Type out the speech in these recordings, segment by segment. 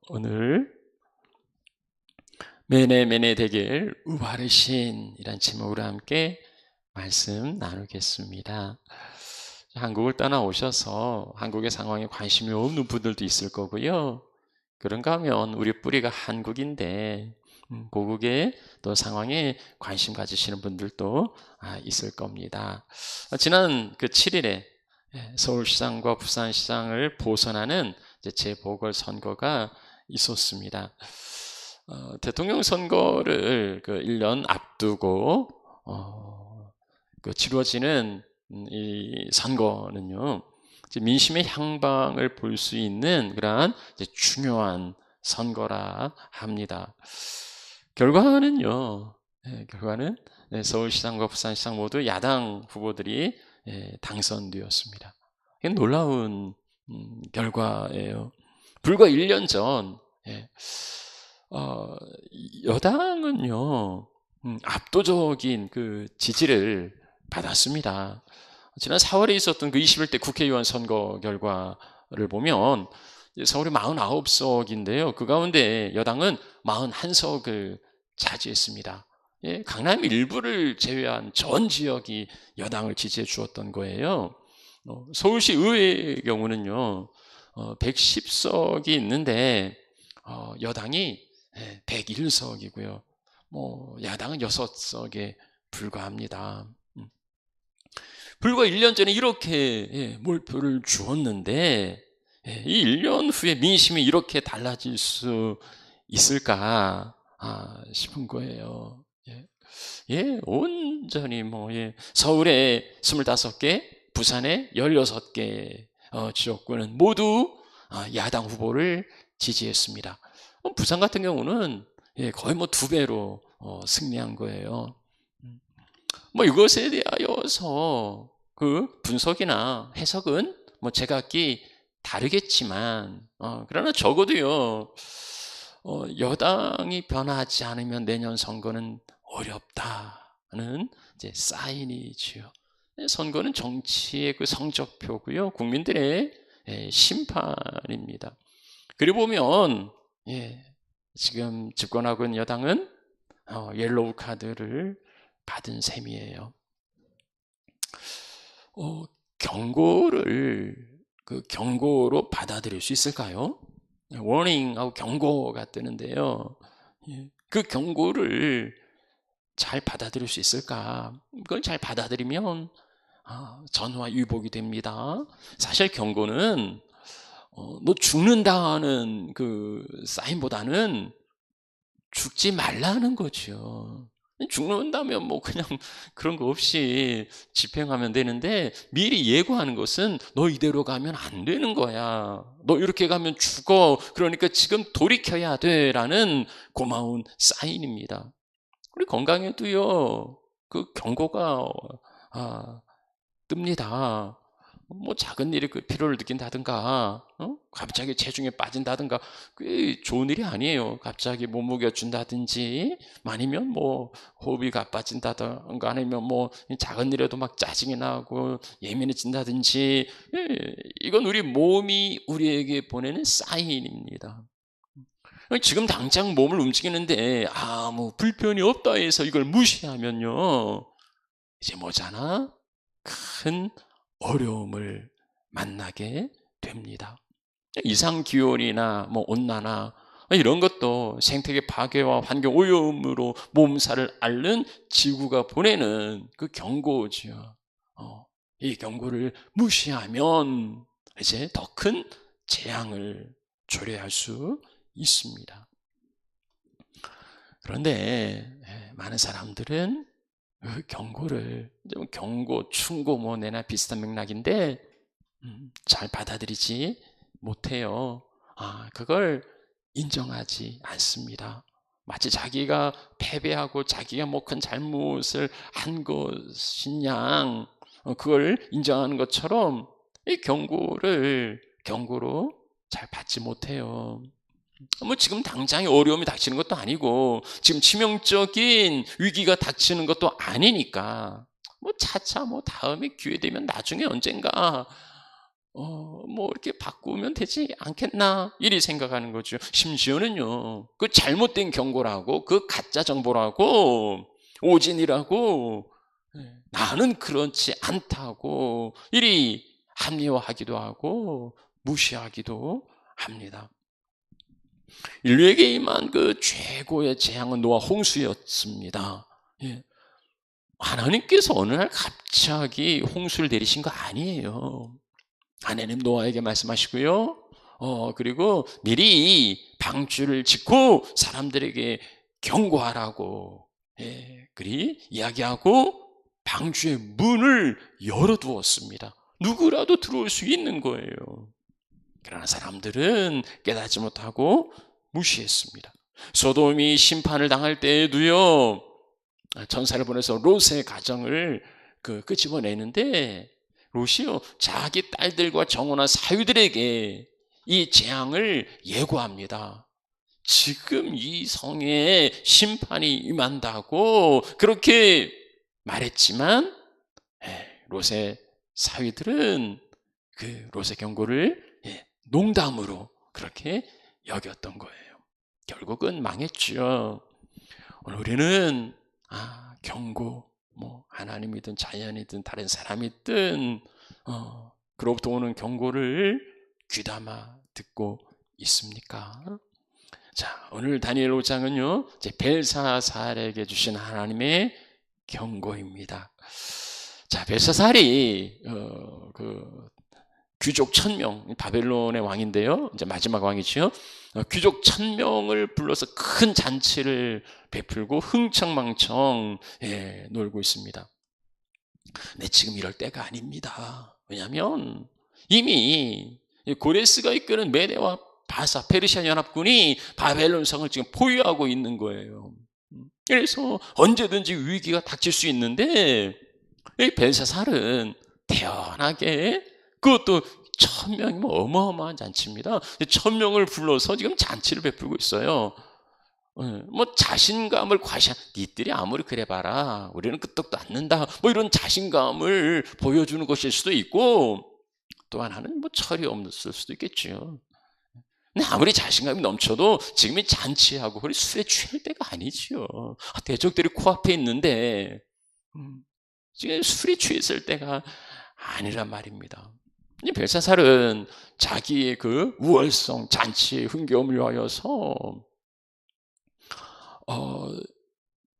오늘 매네 되길 우바르신이란 제목으로 함께 말씀 나누겠습니다. 한국을 떠나오셔서 한국의 상황에 관심이 없는 분들도 있을 거고요. 그런가 하면 우리 뿌리가 한국인데 고국의 또 상황에 관심 가지시는 분들도 있을 겁니다. 지난 그 7일에 서울시장과 부산시장을 벗어나는 재보궐선거가 있었습니다. 대통령 선거를 1년 앞두고 치루어지는 이 선거는요, 민심의 향방을 볼 수 있는 그러한 중요한 선거라 합니다. 결과는 서울시장과 부산시장 모두 야당 후보들이 당선되었습니다. 놀라운 결과예요. 불과 1년 전 여당은요 압도적인 그 지지를 받았습니다. 지난 4월에 있었던 그 21대 국회의원 선거 결과를 보면 서울이 49석인데요. 그 가운데 여당은 41석을 차지했습니다. 강남 일부를 제외한 전 지역이 여당을 지지해 주었던 거예요. 서울시 의회의 경우는요 110석이 있는데 여당이 101석이고요. 야당은 6석에 불과합니다. 불과 1년 전에 이렇게 몰표를 주었는데 이 1년 후에 민심이 이렇게 달라질 수 있을까 싶은 거예요. 온전히 서울에 25개, 부산에 16개 지역구는 모두 야당 후보를 지지했습니다. 부산 같은 경우는 거의 2배로 승리한 거예요. 이것에 대하여서 그 분석이나 해석은 제각기 다르겠지만 그러나 적어도요 여당이 변하지 않으면 내년 선거는 어렵다는 사인이지요. 선거는 정치의 그 성적표고요, 국민들의 심판입니다. 그리고 보면 지금 집권하고 있는 여당은 옐로우 카드를 받은 셈이에요. 경고를 경고로 받아들일 수 있을까요? 워닝하고 경고가 뜨는데요. 그 경고를 잘 받아들일 수 있을까? 그걸 잘 받아들이면 전화 위복이 됩니다. 사실 경고는 너 죽는다는 그 사인보다는 죽지 말라는 거죠. 죽는다면 그냥 그런 거 없이 집행하면 되는데 미리 예고하는 것은 너 이대로 가면 안 되는 거야. 너 이렇게 가면 죽어. 그러니까 지금 돌이켜야 돼라는 고마운 사인입니다. 우리 건강에도요 그 경고가 뜹니다. 작은 일이 피로를 느낀다든가 갑자기 체중에 빠진다든가 그게 좋은 일이 아니에요. 갑자기 몸무게가 준다든지 아니면 호흡이 가빠진다든가 아니면 작은 일에도 짜증이 나고 예민해진다든지 이건 우리 몸이 우리에게 보내는 사인입니다. 지금 당장 몸을 움직이는데 아무 불편이 없다 해서 이걸 무시하면요 이제 뭐잖아? 큰 어려움을 만나게 됩니다. 이상기온이나 온난화 이런 것도 생태계 파괴와 환경 오염으로 몸살을 앓는 지구가 보내는 그 경고지요. 이 경고를 무시하면 이제 더 큰 재앙을 초래할 수 있습니다. 그런데 많은 사람들은 경고를 경고, 충고 내나 비슷한 맥락인데 잘 받아들이지 못해요. 그걸 인정하지 않습니다. 마치 자기가 패배하고 자기가 큰 잘못을 한 것인 양 그걸 인정하는 것처럼 이 경고로 잘 받지 못해요. 지금 당장에 어려움이 닥치는 것도 아니고 지금 치명적인 위기가 닥치는 것도 아니니까 차차 다음에 기회 되면 나중에 언젠가 뭐 이렇게 바꾸면 되지 않겠나 이리 생각하는 거죠. 심지어는요, 그 잘못된 경고라고, 그 가짜 정보라고, 오진이라고, 나는 그렇지 않다고 이리 합리화하기도 하고 무시하기도 합니다. 인류에게 임한 그 최고의 재앙은 노아 홍수였습니다. 하나님께서 어느 날 갑자기 홍수를 내리신 거 아니에요. 하나님 노아에게 말씀하시고요. 그리고 미리 방주를 짓고 사람들에게 경고하라고 그리 이야기하고 방주의 문을 열어두었습니다. 누구라도 들어올 수 있는 거예요. 그러나 사람들은 깨닫지 못하고 무시했습니다. 소돔이 심판을 당할 때에도요, 전사를 보내서 롯의 가정을 끄집어내는데 롯이요, 자기 딸들과 정혼한 사위들에게 이 재앙을 예고합니다. 지금 이 성에 심판이 임한다고 그렇게 말했지만 롯의 사위들은 그 롯의 경고를 농담으로 그렇게 여겼던 거예요. 결국은 망했죠. 오늘 우리는 경고, 뭐 하나님이든 자연이든 다른 사람이든 그로부터 오는 경고를 귀담아 듣고 있습니까? 자, 오늘 다니엘 5장은요, 이제 벨사살에게 주신 하나님의 경고입니다. 자, 벨사살이 그 귀족 1000명, 바벨론의 왕인데요, 이제 마지막 왕이죠. 귀족 1000명을 불러서 큰 잔치를 베풀고 흥청망청 놀고 있습니다. 근데 지금 이럴 때가 아닙니다. 왜냐하면 이미 고레스가 이끄는 메대와 바사, 페르시아 연합군이 바벨론 성을 지금 포위하고 있는 거예요. 그래서 언제든지 위기가 닥칠 수 있는데 이 벨사살은 태연하게, 그것도 1000명이면 어마어마한 잔치입니다. 1000명을 불러서 지금 잔치를 베풀고 있어요. 뭐 자신감을 과시한, 니들이 아무리 그래 봐라, 우리는 끄떡도 않는다, 뭐 이런 자신감을 보여주는 것일 수도 있고, 또 하나는 뭐 철이 없을 수도 있겠죠. 근데 아무리 자신감이 넘쳐도 지금이 잔치하고 우리 술에 취할 때가 아니지요. 대적들이 코앞에 있는데 지금 술이 취했을 때가 아니란 말입니다. 벨사살은 자기의 그 우월성, 잔치의 흥겨움을 위하여서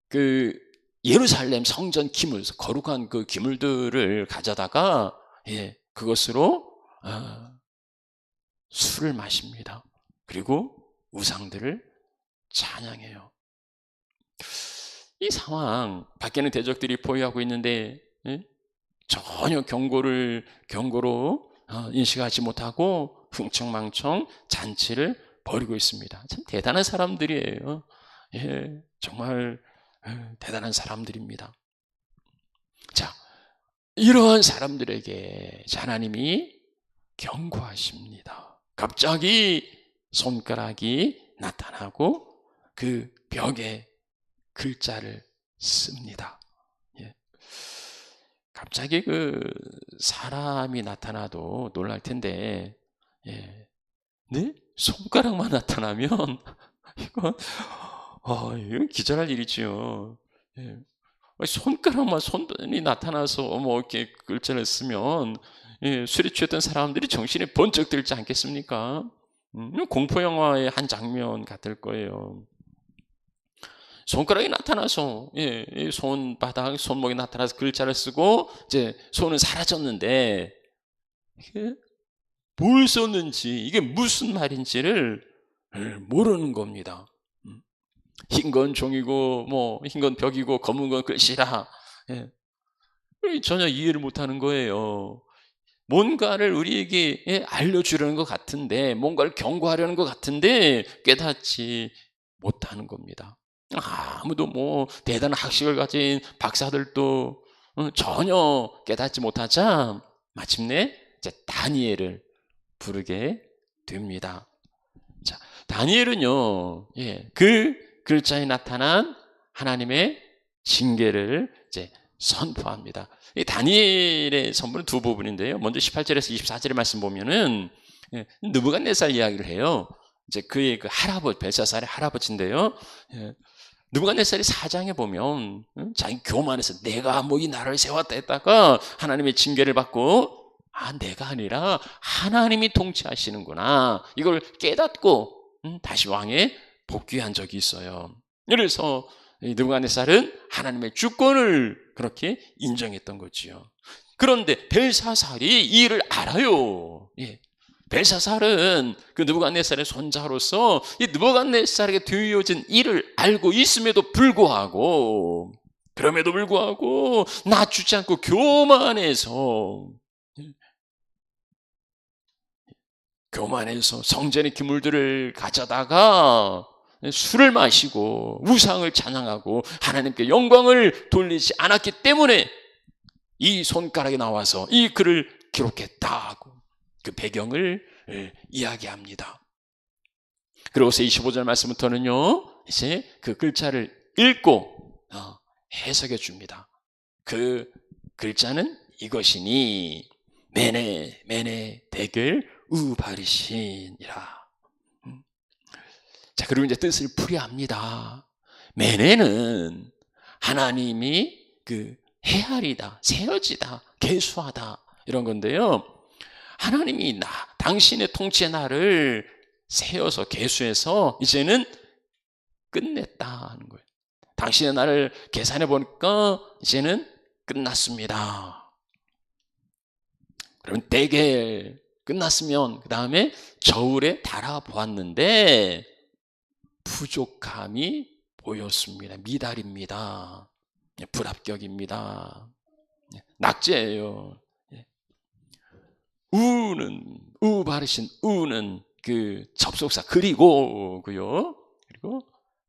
그 예루살렘 성전 기물, 거룩한 그 기물들을 가져다가 그것으로 술을 마십니다. 그리고 우상들을 찬양해요. 이 상황, 밖에는 대적들이 포위하고 있는데 전혀 경고로 인식하지 못하고 흥청망청 잔치를 벌이고 있습니다. 참 대단한 사람들이에요. 정말 대단한 사람들입니다. 자, 이러한 사람들에게 하나님이 경고하십니다. 갑자기 손가락이 나타나고 그 벽에 글자를 씁니다. 갑자기 그 사람이 나타나도 놀랄 텐데, 네? 손가락만 나타나면 이건 기절할 일이지요. 손이 나타나서 뭐 이렇게 글자를 쓰면 술에 취했던 사람들이 정신이 번쩍 들지 않겠습니까? 공포 영화의 한 장면 같을 거예요. 손가락이 나타나서 손바닥, 손목이 나타나서 글자를 쓰고 이제 손은 사라졌는데 이게 뭘 썼는지, 이게 무슨 말인지를 모르는 겁니다. 흰 건 종이고 뭐 흰 건 벽이고 검은 건 글씨라 전혀 이해를 못하는 거예요. 뭔가를 우리에게 알려주려는 것 같은데, 뭔가를 경고하려는 것 같은데 깨닫지 못하는 겁니다. 아무도 뭐 대단한 학식을 가진 박사들도 전혀 깨닫지 못하자 마침내 이제 다니엘을 부르게 됩니다. 자, 다니엘은요, 그 글자에 나타난 하나님의 징계를 이제 선포합니다. 이 다니엘의 선포는 두 부분인데요. 먼저 18절에서 24절의 말씀 보면은 느부갓네살 이야기를 해요. 이제 그의 그 할아버지, 벨사살의 할아버지인데요. 느부갓네살이 사장에 보면 자기 교만해서 내가 뭐 이 나라를 세웠다 했다가 하나님의 징계를 받고 내가 아니라 하나님이 통치하시는구나 이걸 깨닫고 다시 왕에 복귀한 적이 있어요. 그래서 느부갓네살은 하나님의 주권을 그렇게 인정했던 거지요. 그런데 벨사살이 이 일을 알아요. 벨사살은 그 느부갓네살의 손자로서 이 느부갓네살에게 되어진 일을 알고 있음에도 불구하고 낮추지 않고 교만해서 성전의 기물들을 가져다가 술을 마시고 우상을 찬양하고 하나님께 영광을 돌리지 않았기 때문에 이 손가락에 나와서 이 글을 기록했다고 그 배경을 이야기합니다. 그리고서 25절 말씀부터는요, 이제 그 글자를 읽고 해석해 줍니다. 그 글자는 이것이니 메네 데겔 우바르신이라. 자, 그리고 이제 뜻을 풀이합니다. 메네는 하나님이 그 헤아리다, 세어지다, 계수하다 이런 건데요. 하나님이 당신의 통치의 날을 세어서 계수해서 이제는 끝냈다 하는 거예요. 당신의 날을 계산해 보니까 이제는 끝났습니다. 그러면 데겔 끝났으면 그 다음에 저울에 달아보았는데 부족함이 보였습니다. 미달입니다. 불합격입니다. 낙제예요. 우바르신 우는 그 접속사 그리고고요. 그리고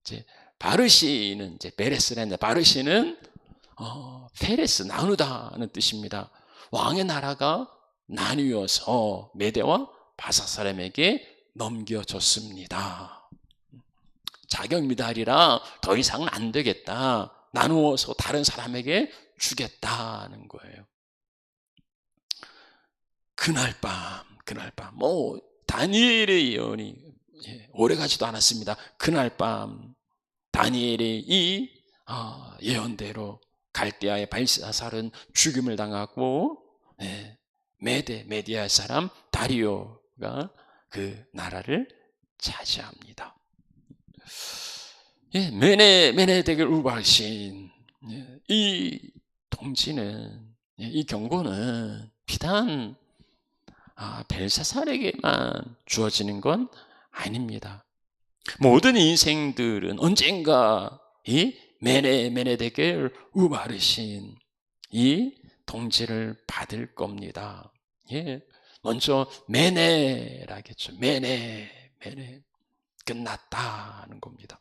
이제 바르시는 이제 베레스라는데 바르시는 페레스 나누다는 뜻입니다. 왕의 나라가 나뉘어서 메대와 바사사람에게 넘겨졌습니다. 자격 미달이라 더 이상은 안 되겠다. 나누어서 다른 사람에게 주겠다는 거예요. 그날 밤 다니엘의 예언이 오래가지도 않았습니다. 그날 밤 다니엘의 이 예언대로 갈대아의 벨사살은 죽임을 당하고 메디아 사람 다리오가 그 나라를 차지합니다. 메네 데겔 우바르신 이 통치는 이 경고는 비단 벨사살에게만 주어지는 건 아닙니다. 모든 인생들은 언젠가 이 메네 데겔 우바르신 이 통치를 받을 겁니다. 먼저 메네라겠죠. 메네 끝났다는 겁니다.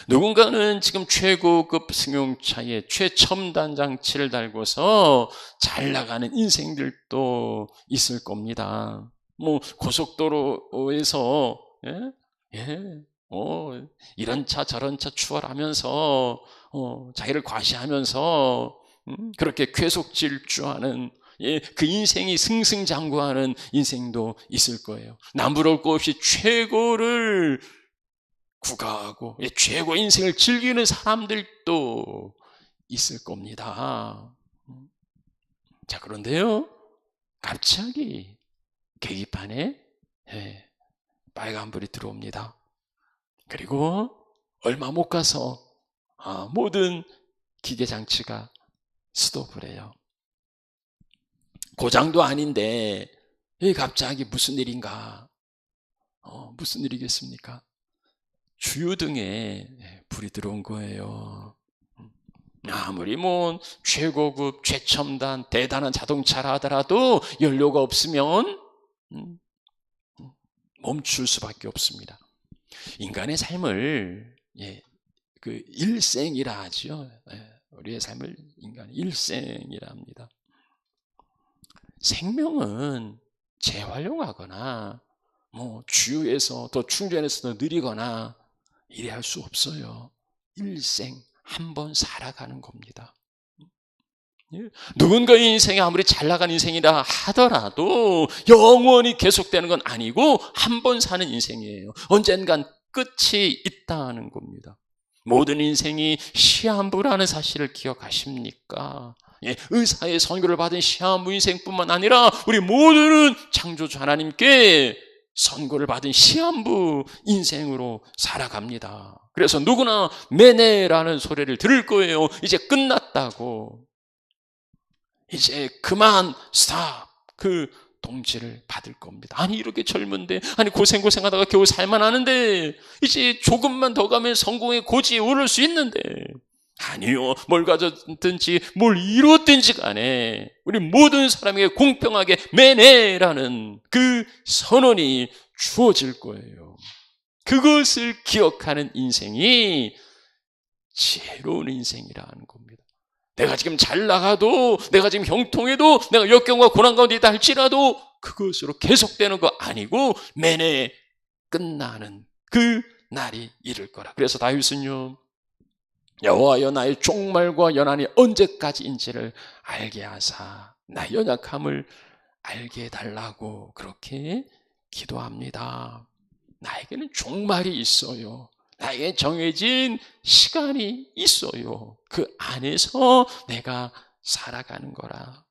누군가는 지금 최고급 승용차에 최첨단 장치를 달고서 잘 나가는 인생들도 있을 겁니다. 뭐 고속도로에서 이런 차 저런 차 추월하면서 자기를 과시하면서 그렇게 괴속 질주하는 그 인생이 승승장구하는 인생도 있을 거예요. 남부러울 것 없이 최고를 구가하고 최고 인생을 즐기는 사람들도 있을 겁니다. 자, 그런데요, 갑자기 계기판에 빨간불이 들어옵니다. 그리고 얼마 못 가서 모든 기계장치가 스톱을 해요. 고장도 아닌데 갑자기 무슨 일인가? 무슨 일이겠습니까? 주유등에 불이 들어온 거예요. 아무리 뭐 최고급 최첨단 대단한 자동차라 하더라도 연료가 없으면 멈출 수밖에 없습니다. 인간의 삶을 그 일생이라 하죠. 우리의 삶을 인간의 일생이라 합니다. 생명은 재활용하거나 뭐 주유해서 더 충전해서 더 느리거나 이래 할 수 없어요. 일생 한 번 살아가는 겁니다. 누군가의 인생이 아무리 잘 나간 인생이라 하더라도 영원히 계속되는 건 아니고 한 번 사는 인생이에요. 언젠간 끝이 있다는 겁니다. 모든 인생이 시한부라는 사실을 기억하십니까? 의사의 선고를 받은 시한부 인생뿐만 아니라 우리 모두는 창조주 하나님께 선고를 받은 시한부 인생으로 살아갑니다. 그래서 누구나 매네라는 소리를 들을 거예요. 이제 끝났다고. 이제 그만 스탑, 그 통지를 받을 겁니다. 아니 이렇게 젊은데, 아니 고생하다가 겨우 살만하는데 이제 조금만 더 가면 성공의 고지에 오를 수 있는데, 아니요, 뭘 가졌든지 뭘 이뤘든지 간에 우리 모든 사람에게 공평하게 매네라는 그 선언이 주어질 거예요. 그것을 기억하는 인생이 지혜로운 인생이라는 겁니다. 내가 지금 잘 나가도, 내가 지금 형통해도, 내가 역경과 고난 가운데 있다 할지라도 그것으로 계속되는 거 아니고 매내 끝나는 그 날이 이를 거라. 그래서 다윗은요, 여호와여 나의 종말과 연한이 언제까지인지를 알게 하사 나의 연약함을 알게 해달라고 그렇게 기도합니다. 나에게는 종말이 있어요. 나에게 정해진 시간이 있어요. 그 안에서 내가 살아가는 거라.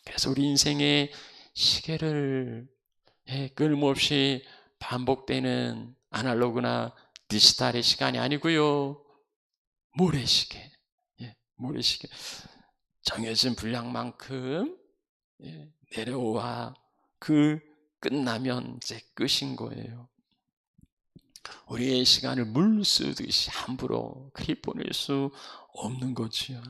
그래서 우리 인생의 시계를 끊임없이 반복되는 아날로그나 디지털의 시간이 아니고요, 모래시계, 모래시계. 정해진 분량만큼 내려와 그 끝나면 이제 끝인 거예요. 우리의 시간을 물 쓰듯이 함부로 그리 보낼 수 없는 거지요.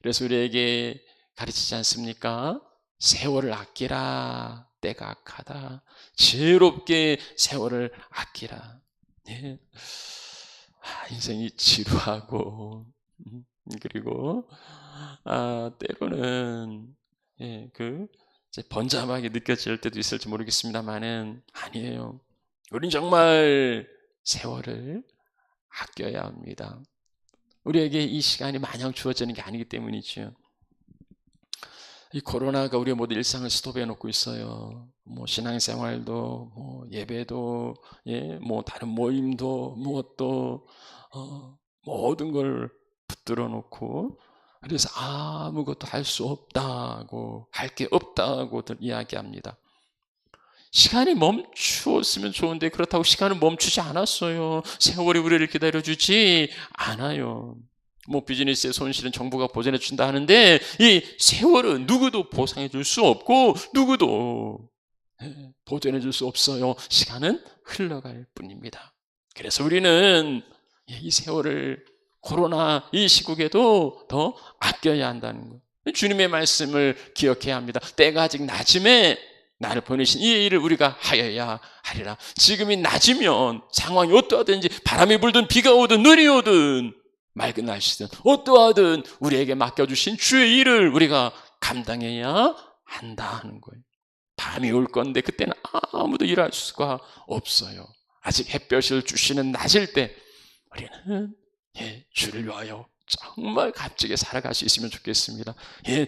그래서 우리에게 가르치지 않습니까? 세월을 아끼라, 때가 악하다. 지혜롭게 세월을 아끼라. 인생이 지루하고, 그리고 때로는 이제 번잡하게 느껴질 때도 있을지 모르겠습니다만은 아니에요. 우린 정말 세월을 아껴야 합니다. 우리에게 이 시간이 마냥 주어지는 게 아니기 때문이죠. 이 코로나가 우리의 모든 일상을 스톱해 놓고 있어요. 뭐 신앙생활도, 뭐 예배도, 뭐 다른 모임도, 무엇도 모든 걸 붙들어 놓고, 그래서 아무것도 할 수 없다고, 할 게 없다고들 이야기합니다. 시간이 멈추었으면 좋은데 그렇다고 시간은 멈추지 않았어요. 세월이 우리를 기다려주지 않아요. 뭐 비즈니스의 손실은 정부가 보전해 준다 하는데 이 세월은 누구도 보상해 줄 수 없고 누구도 보전해 줄 수 없어요. 시간은 흘러갈 뿐입니다. 그래서 우리는 이 세월을 코로나 이 시국에도 더 아껴야 한다는 거예요. 주님의 말씀을 기억해야 합니다. 때가 아직 낮음에 나를 보내신 이 일을 우리가 하여야 하리라. 지금이 낮이면 상황이 어떠하든지 바람이 불든 비가 오든 눈이 오든 맑은 날씨든 어떠하든 우리에게 맡겨주신 주의 일을 우리가 감당해야 한다는 거예요. 밤이 올 건데 그때는 아무도 일할 수가 없어요. 아직 햇볕을 주시는 낮일 때 우리는 주를 위하여 정말 값지게 살아갈 수 있으면 좋겠습니다.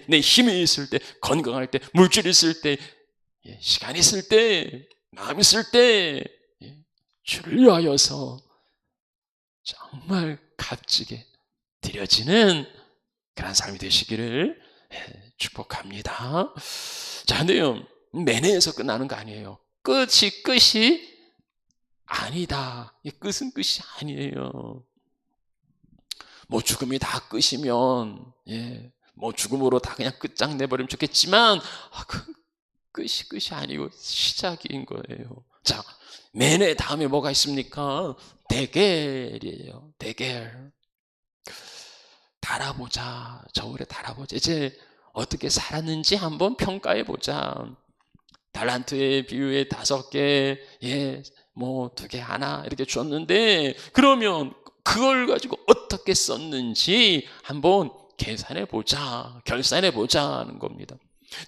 내 힘이 있을 때, 건강할 때, 물질이 있을 때, 시간 있을 때, 마음 있을 때 주를 위하여서 정말 값지게 드려지는 그런 삶이 되시기를 축복합니다. 자, 근데요, 매너에서 끝나는 거 아니에요. 끝이 아니다. 끝은 끝이 아니에요. 뭐 죽음이 다 끝이면 뭐 죽음으로 다 그냥 끝장내버리면 좋겠지만 끝이 아니고 시작인 거예요. 자, 매네 다음에 뭐가 있습니까? 대겔이에요. 대겔. 달아보자. 저울에 달아보자. 이제 어떻게 살았는지 한번 평가해보자. 달란트의 비유에 5개, 뭐 2개 하나 이렇게 줬는데 그러면 그걸 가지고 어떻게 썼는지 한번 계산해보자. 결산해보자는 겁니다.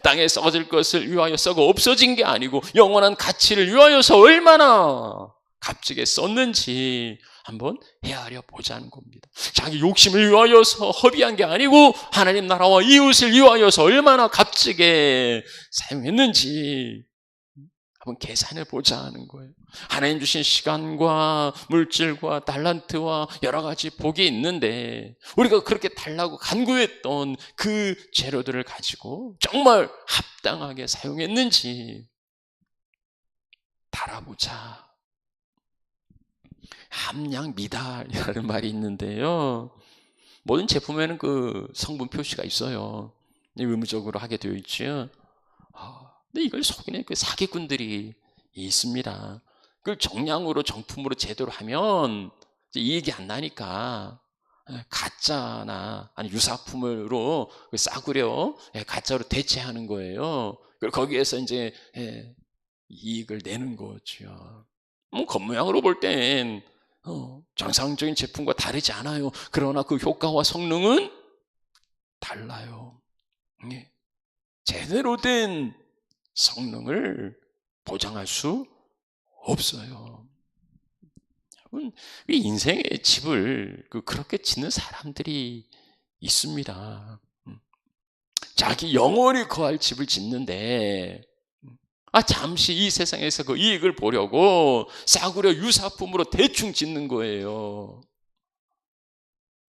땅에 썩어질 것을 위하여 썩어 없어진 게 아니고 영원한 가치를 위하여서 얼마나 값지게 썼는지 한번 헤아려 보자는 겁니다. 자기 욕심을 위하여서 허비한 게 아니고 하나님 나라와 이웃을 위하여서 얼마나 값지게 사용했는지 한번 계산해 보자는 거예요. 하나님 주신 시간과 물질과 달란트와 여러 가지 복이 있는데 우리가 그렇게 달라고 간구했던 그 재료들을 가지고 정말 합당하게 사용했는지 달아보자. 함량 미달이라는 말이 있는데요. 모든 제품에는 그 성분 표시가 있어요. 의무적으로 하게 되어 있죠. 근데 이걸 속이는 그 사기꾼들이 있습니다. 그걸 정량으로 정품으로 제대로 하면 이익이 안 나니까 가짜나 아니 유사품으로 싸구려 가짜로 대체하는 거예요. 그리고 거기에서 이제 이익을 내는 거죠. 겉모양으로 볼 땐 정상적인 제품과 다르지 않아요. 그러나 그 효과와 성능은 달라요. 제대로 된 성능을 보장할 수 없어요. 인생의 집을 그렇게 짓는 사람들이 있습니다. 자기 영원히 거할 집을 짓는데 잠시 이 세상에서 그 이익을 보려고 싸구려 유사품으로 대충 짓는 거예요.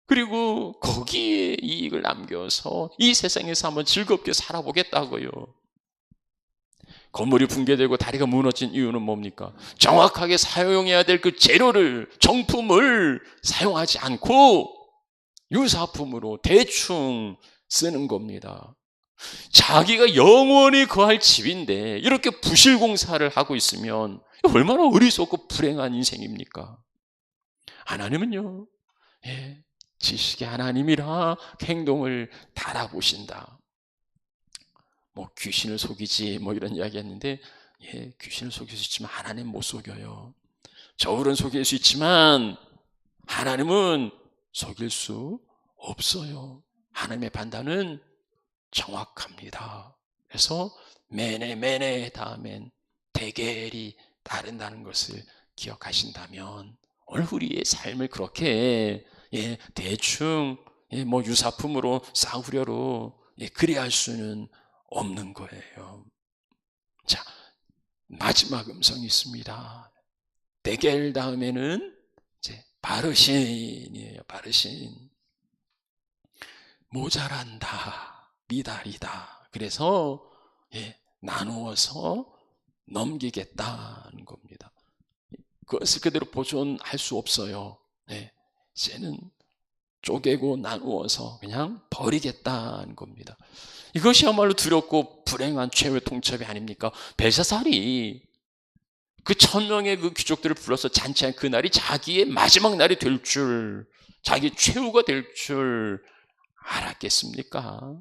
그리고 거기에 이익을 남겨서 이 세상에서 한번 즐겁게 살아보겠다고요. 건물이 붕괴되고 다리가 무너진 이유는 뭡니까? 정확하게 사용해야 될 그 재료를, 정품을 사용하지 않고 유사품으로 대충 쓰는 겁니다. 자기가 영원히 거할 집인데 이렇게 부실공사를 하고 있으면 얼마나 어리석고 불행한 인생입니까? 하나님은요, 지식의 하나님이라 행동을 달아보신다. 귀신을 속이지 이런 이야기 했는데 귀신을 속일 수 있지만 하나님 못 속여요. 저울은 속일 수 있지만 하나님은 속일 수 없어요. 하나님의 판단은 정확합니다. 그래서 메네 다음엔 대겔이 다른다는 것을 기억하신다면 오늘 우리의 삶을 그렇게 대충 유사품으로 싸구려로 그리할 수는 없는 거예요. 자, 마지막 음성이 있습니다. 대겔 다음에는 이제 바르신이에요. 바르신. 모자란다, 미달이다. 그래서 나누어서 넘기겠다는 겁니다. 그것을 그대로 보존할 수 없어요. 이제는 쪼개고 나누어서 그냥 버리겠다는 겁니다. 이것이야말로 두렵고 불행한 최후의 통첩이 아닙니까? 벨사살이 그 1000명의 그 귀족들을 불러서 잔치한 그날이 자기의 마지막 날이 될 줄, 자기 최후가 될 줄 알았겠습니까?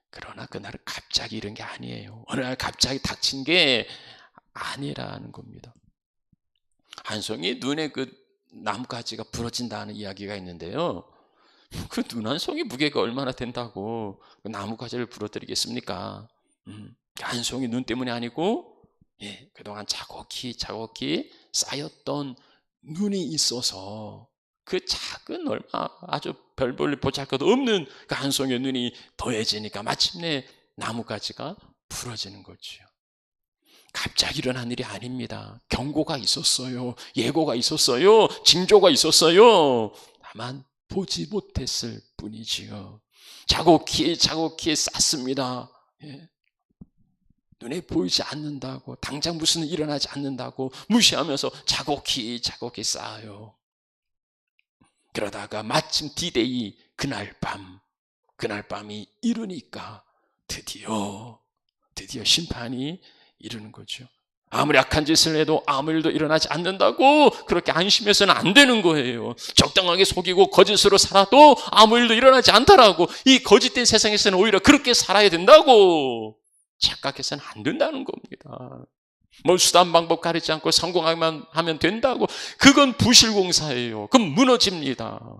그러나 그날은 갑자기 이런 게 아니에요. 어느 날 갑자기 닥친 게 아니라는 겁니다. 한송이 눈에 그 나뭇가지가 부러진다는 이야기가 있는데요. 그 눈 한 송이 무게가 얼마나 된다고 그 나뭇가지를 부러뜨리겠습니까? 한 송이 눈 때문이 아니고 그동안 차곡히 쌓였던 눈이 있어서 그 작은 얼마 아주 별 볼일 보잘 것 없는 그 한 송이의 눈이 더해지니까 마침내 나뭇가지가 부러지는 거죠. 갑자기 일어난 일이 아닙니다. 경고가 있었어요. 예고가 있었어요. 징조가 있었어요. 다만 보지 못했을 뿐이지요. 차곡히 쌓습니다. 눈에 보이지 않는다고, 당장 무슨 일이 일어나지 않는다고 무시하면서 차곡히 쌓아요. 그러다가 마침 디데이 그날 밤이 이르니까 드디어 심판이 이르는 거죠. 아무리 악한 짓을 해도 아무 일도 일어나지 않는다고 그렇게 안심해서는 안 되는 거예요. 적당하게 속이고 거짓으로 살아도 아무 일도 일어나지 않더라고. 이 거짓된 세상에서는 오히려 그렇게 살아야 된다고 착각해서는 안 된다는 겁니다. 수단 방법 가리지 않고 성공하면 하면 된다고. 그건 부실공사예요. 그건 무너집니다.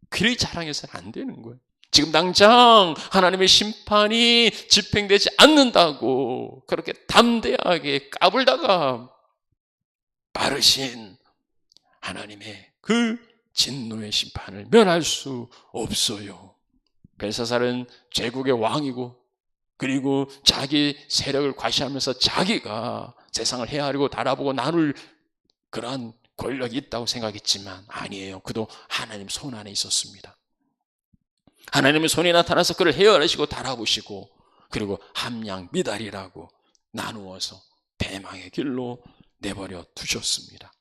그리 자랑해서는 안 되는 거예요. 지금 당장 하나님의 심판이 집행되지 않는다고 그렇게 담대하게 까불다가 빠르신 하나님의 그 진노의 심판을 면할 수 없어요. 벨사살은 제국의 왕이고, 그리고 자기 세력을 과시하면서 자기가 세상을 헤아리고 달아보고 나눌 그러한 권력이 있다고 생각했지만 아니에요. 그도 하나님 손 안에 있었습니다. 하나님의 손이 나타나서 그를 헤아리시고 달아보시고, 그리고 함양 미달이라고 나누어서 대망의 길로 내버려 두셨습니다.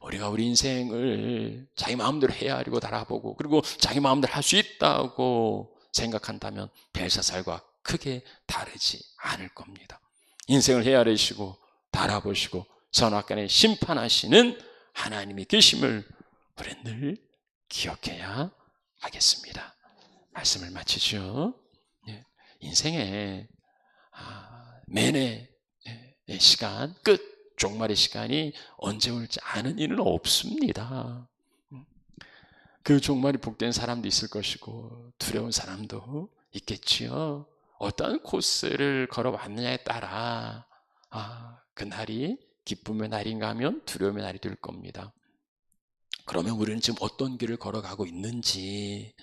우리가 우리 인생을 자기 마음대로 헤아리고 달아보고, 그리고 자기 마음대로 할 수 있다고 생각한다면 벨사살과 크게 다르지 않을 겁니다. 인생을 헤아리시고 달아보시고 선악간에 심판하시는 하나님이 계심을 우리는 늘 기억해야 하겠습니다. 말씀을 마치죠. 인생의 매뇌의 시간, 끝, 종말의 시간이 언제 올지 아는 이는 없습니다. 그 종말이 복된 사람도 있을 것이고 두려운 사람도 있겠지요. 어떤 코스를 걸어왔느냐에 따라 그날이 기쁨의 날인가 하면 두려움의 날이 될 겁니다. 그러면 우리는 지금 어떤 길을 걸어가고 있는지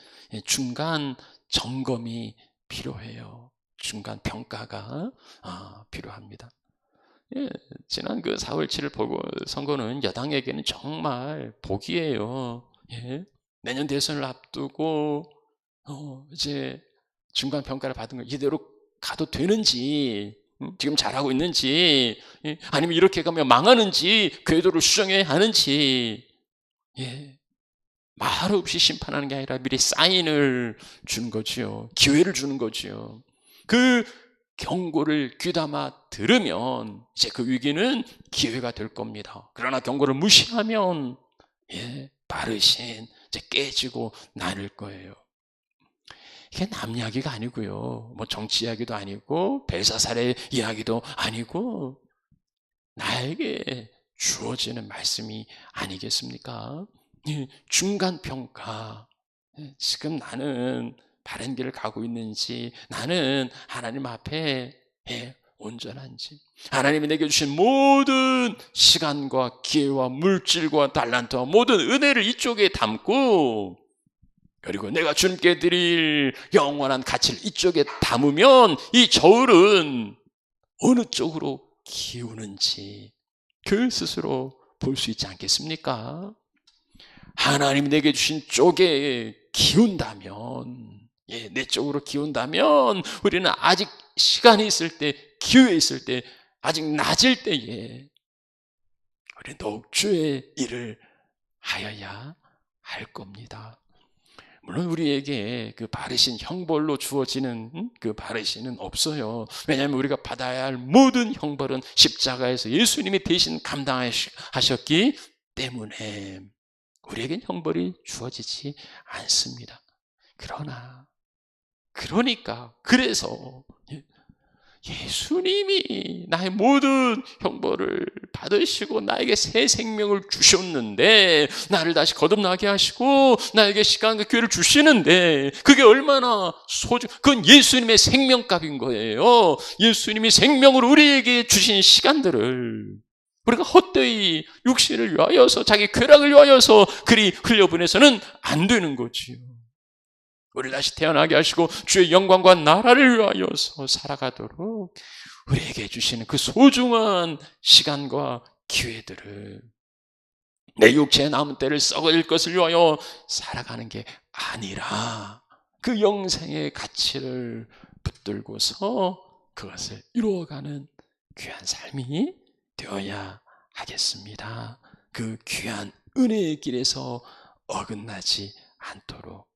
중간 점검이 필요해요. 중간 평가가 필요합니다. 지난 그 4월 7일 보궐선거는 여당에게는 정말 복이에요. 내년 대선을 앞두고 이제 중간 평가를 받은 거 이대로 가도 되는지, 지금 잘하고 있는지, 아니면 이렇게 가면 망하는지, 궤도를 수정해야 하는지, 말 없이 심판하는 게 아니라 미리 사인을 주는 거지요. 기회를 주는 거지요. 그 경고를 귀담아 들으면 이제 그 위기는 기회가 될 겁니다. 그러나 경고를 무시하면 바르신 이제 깨지고 나눌 거예요. 이게 남 이야기가 아니고요, 뭐 정치 이야기도 아니고 벨사살의 이야기도 아니고 나에게 주어지는 말씀이 아니겠습니까? 중간 평가, 지금 나는 바른 길을 가고 있는지, 나는 하나님 앞에 온전한지, 하나님이 내게 주신 모든 시간과 기회와 물질과 달란트와 모든 은혜를 이쪽에 담고, 그리고 내가 주님께 드릴 영원한 가치를 이쪽에 담으면 이 저울은 어느 쪽으로 기우는지 그 스스로 볼 수 있지 않겠습니까? 하나님이 내게 주신 쪽에 기운다면, 내 쪽으로 기운다면 우리는 아직 시간이 있을 때, 기회 있을 때, 아직 낮을 때에 우리 더욱 주의 일을 하여야 할 겁니다. 물론 우리에게 그 바르신 형벌로 주어지는 그 바르신은 없어요. 왜냐하면 우리가 받아야 할 모든 형벌은 십자가에서 예수님이 대신 감당하셨기 때문에 우리에겐 형벌이 주어지지 않습니다. 그래서 예수님이 나의 모든 형벌을 받으시고 나에게 새 생명을 주셨는데, 나를 다시 거듭나게 하시고 나에게 시간과 기회를 주시는데, 그게 얼마나 그건 예수님의 생명값인 거예요. 예수님이 생명으로 우리에게 주신 시간들을 우리가 헛되이 육신을 위하여서, 자기 쾌락을 위하여서 그리 흘려보내서는 안 되는 거지요. 우리를 다시 태어나게 하시고 주의 영광과 나라를 위하여서 살아가도록 우리에게 주시는 그 소중한 시간과 기회들을, 내 육체에 남은 때를 썩을 것을 위하여 살아가는 게 아니라 그 영생의 가치를 붙들고서 그것을 이루어가는 귀한 삶이 되어야 하겠습니다. 그 귀한 은혜의 길에서 어긋나지 않도록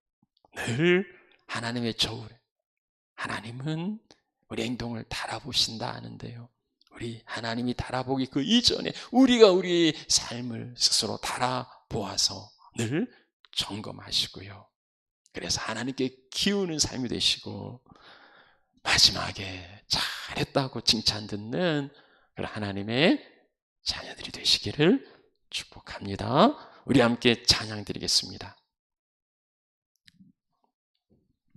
늘 하나님의 저울에, 하나님은 우리 행동을 달아보신다 하는데요, 우리 하나님이 달아보기 그 이전에 우리가 우리의 삶을 스스로 달아보아서 늘 점검하시고요, 그래서 하나님께 기우는 삶이 되시고 마지막에 잘했다고 칭찬 듣는 그런 하나님의 자녀들이 되시기를 축복합니다. 우리 함께 찬양 드리겠습니다.